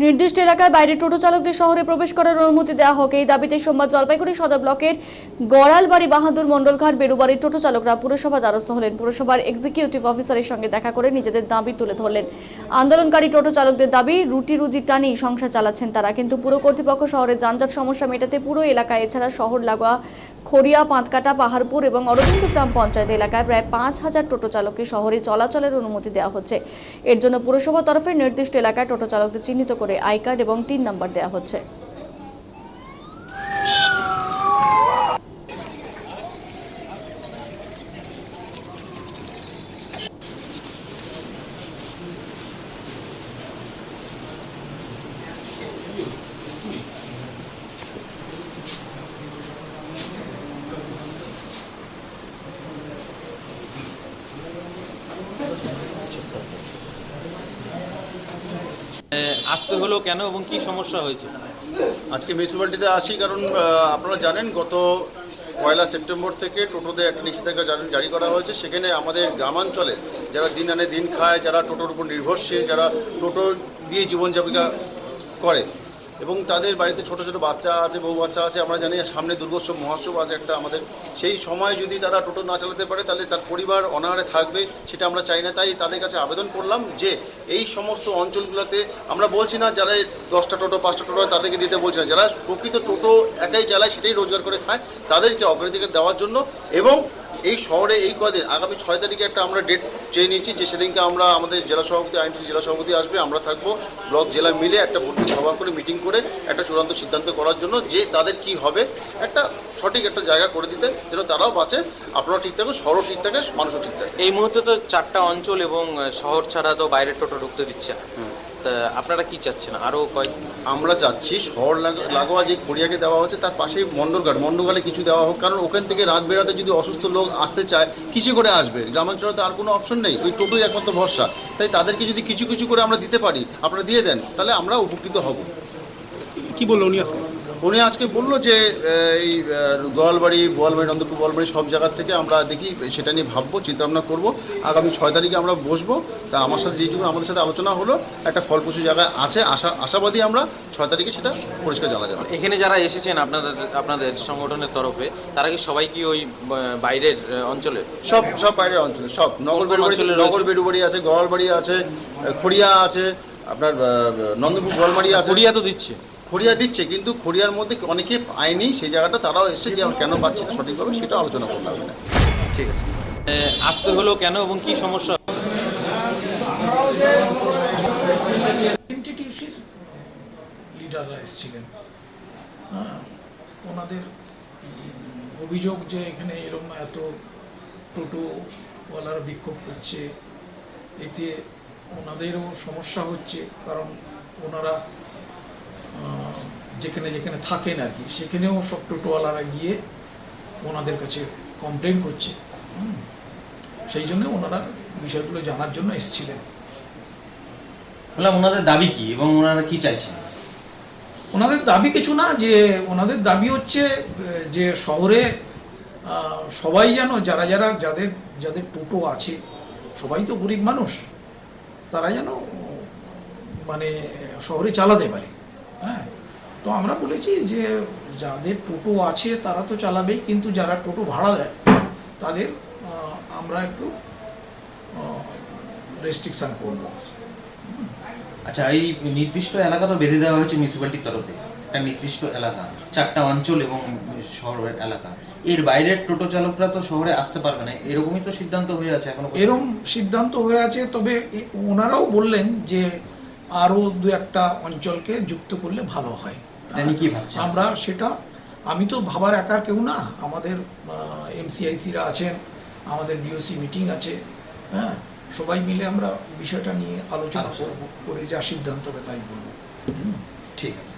নির্দিষ্ট এলাকায় বাইরে টোটো চালকদের শহরে প্রবেশ করার অনুমতি দেওয়া হোক, এই দাবিতে সোমবার জলপাইগুড়ি সদর ব্লকের গড়ালবাড়ি বাহাদুর মণ্ডলঘাট বেরুবাড়ির টোটো চালকরা পুরসভা দ্বারস্থ হলেন। পুরসভার এক্সিকিউটিভ অফিসারের সঙ্গে দেখা করে নিজেদের দাবি তুলে ধরলেন। আন্দোলনকারী টোটো চালকদের দাবি, রুটি রুজি টানি সংসার চালাচ্ছেন তারা, কিন্তু পুর কর্তৃপক্ষ শহরের যানজট সমস্যা মেটাতে পুরো এলাকায় এছাড়া শহর লাগোয়া খড়িয়া, পাঁতকাটা, পাহাড়পুর এবং অরবিন্দ গ্রাম পঞ্চায়েত এলাকায় প্রায় ৫,০০০ টোটো চালককে শহরে চলাচলের অনুমতি দেওয়া হচ্ছে। এর জন্য পুরসভা তরফে নির্দিষ্ট এলাকায় টোটো চালকদের চিহ্নিত করে আই কার্ড এবং ৩ নম্বর দেওয়া হচ্ছে। আসতে হলো কেন এবং কি সমস্যা হয়েছে? আজকে মিউনিসিপ্যালিটিতে আসি কারণ আপনারা জানেন গত 1 সেপ্টেম্বর থেকে টোটোদের একটা নিষেধাজ্ঞা জারি করা হয়েছে। সেখানে আমাদের গ্রামাঞ্চলে যারা দিন আনে দিন খায়, যারা টোটোর উপর নির্ভরশীল, যারা টোটো দিয়ে জীবনযাপিকা করে এবং তাদের বাড়িতে ছোট ছোট বাচ্চা আছে, বউ বাচ্চা আছে, আমরা জানি সামনে দুর্গোৎসব মহোৎসব আছে একটা আমাদের, সেই সময় যদি তারা টোটো না চালাতে পারে তাহলে তার পরিবার অনাহারে থাকবে, সেটা আমরা চাই না। তাই তাদের কাছে আবেদন করলাম যে এই সমস্ত অঞ্চলগুলোতে আমরা বলছি না যারা 10টা টোটো 5টা টোটো তাদেরকে দিতে বলছি না, যারা প্রকৃত টোটো একাই চালায় সেটাই রোজগার করে খায় তাদেরকে অগ্রাধিকার দেওয়ার জন্য। এবং এই শহরে এই কদিন আগামী 6 তারিখে একটা আমরা ডেট চেয়ে নিয়েছি যে সেদিনকে আমরা আমাদের জেলা সভাপতি, আইনটি জেলা সভাপতি আসবে, আমরা থাকবো, ব্লক জেলা মিলে একটা সভা করে মিটিং করে একটা চূড়ান্ত সিদ্ধান্ত করার জন্য যে তাদের কি হবে, একটা সঠিক একটা জায়গা করে দিতে যেন তারাও বাঁচে, আপনারা ঠিক থাকুন, শহরও ঠিক থাকে, মানুষও ঠিক থাকে। এই মুহূর্তে তো 4টা অঞ্চল এবং শহর ছাড়া তো বাইরের টোটো ঢুকতে দিচ্ছে না, তা আপনারা কি চাচ্ছেন? আরও আমরা চাচ্ছি শহর লাগোয়া যে খড়িয়াকে দেওয়া হচ্ছে তার পাশেই মণ্ডলঘাটে কিছু দেওয়া হোক, কারণ ওখান থেকে রাত বেরাতে যদি অসুস্থ লোক আসতে চায় কিছু করে আসবে, গ্রামাঞ্চলে তো আর কোনো অপশন নেই, ওই টোটোই একমাত্র ভরসা। তাই তাদেরকে যদি কিছু কিছু করে আমরা দিতে পারি, আপনারা দিয়ে দেন, তাহলে আমরা উপকৃত হব। কি বললো উনি আজকে বললো যে এই বোয়ালবাড়ি, নন্দপুর, বোয়ালবাড়ি সব জায়গার থেকে আমরা দেখি সেটা নিয়ে ভাববো, চিন্তাভাবনা করবো। আগামী 6 তারিখে আমরা বসবো। তা আমার সাথে যেটুকু আমাদের সাথে আলোচনা হলো, একটা ফলপ্রসূ জায়গায় আছে, আশাবাদী আমরা 6 তারিখে সেটা পরিষ্কার জানা যাবে। এখানে যারা এসেছেন আপনাদের সংগঠনের তরফে, তারা কি সবাই কি ওই বাইরের অঞ্চলে? সব বাইরের অঞ্চলে, সব নগর বেরুবাড়ি আছে, গড়ালবাড়ি আছে, খড়িয়া আছে, আপনার নন্দপুর, বোয়ালবাড়ি আছে। খড়িয়া দিচ্ছে, কিন্তু খড়িয়ার মধ্যে অনেকে পায়নি, সেই জায়গাটা তারাও এসে যে কেন পাচ্ছে না সঠিকভাবে সেটা আলোচনা করলাম। ঠিক আছে, আসতে হলো কেন এবং কি সমস্যা? লিডাররা এসেছিলেন, ওনাদের অভিযোগ যে এখানে এরকম এত টোটোওয়ালারা বিক্ষোভ করছে, এতে ওনাদেরও সমস্যা হচ্ছে, কারণ ওনারা যেখানে যেখানে থাকেন আর কি, সেখানেও সব টোটোওয়ালারা গিয়ে ওনাদের কাছে কমপ্লেন করছে। সেই জন্য ওনারা বিষয়গুলো জানার জন্য এসেছিলেন। বললাম ওনাদের দাবি কি এবং ওনারা কি চাইছেন? ওনাদের দাবি কিছু না, যে ওনাদের দাবি হচ্ছে যে শহরে সবাই যেন যাদের টোটো আছে, সবাই তো গরিব মানুষ, তারা যেন মানে শহরে চালাতে পারে। হ্যাঁ, তো আমরা বলেছি যে যাদের টোটো আছে তারা তো চালাবেই, কিন্তু যারা টোটো ভাড়া দেয় তাদের আমরা একটু রেস্ট্রিকশান করব। আচ্ছা, এই নির্দিষ্ট এলাকা তো বেঁধে দেওয়া হয়েছে মিউনিসিপ্যালিটির তরফে, একটা নির্দিষ্ট এলাকা, 4টা অঞ্চল এবং শহরের এলাকা, এর বাইরের টোটো চালকরা তো শহরে আসতে পারবে না, এরকমই তো সিদ্ধান্ত হয়ে আছে এখনো? এরকম সিদ্ধান্ত হয়ে আছে, তবে ওনারাও বললেন যে আরও 2-1টা অঞ্চলকে যুক্ত করলে ভালো হয়। কি ভাবছেন? আমরা সেটা, আমি তো ভাবার একার কেউ না, আমাদের MCICরা আছেন, আমাদের BOC মিটিং আছে, হ্যাঁ, সবাই মিলে আমরা বিষয়টা নিয়ে আলোচনা করে যা সিদ্ধান্ত হবে তাই বলবো। ঠিক আছে।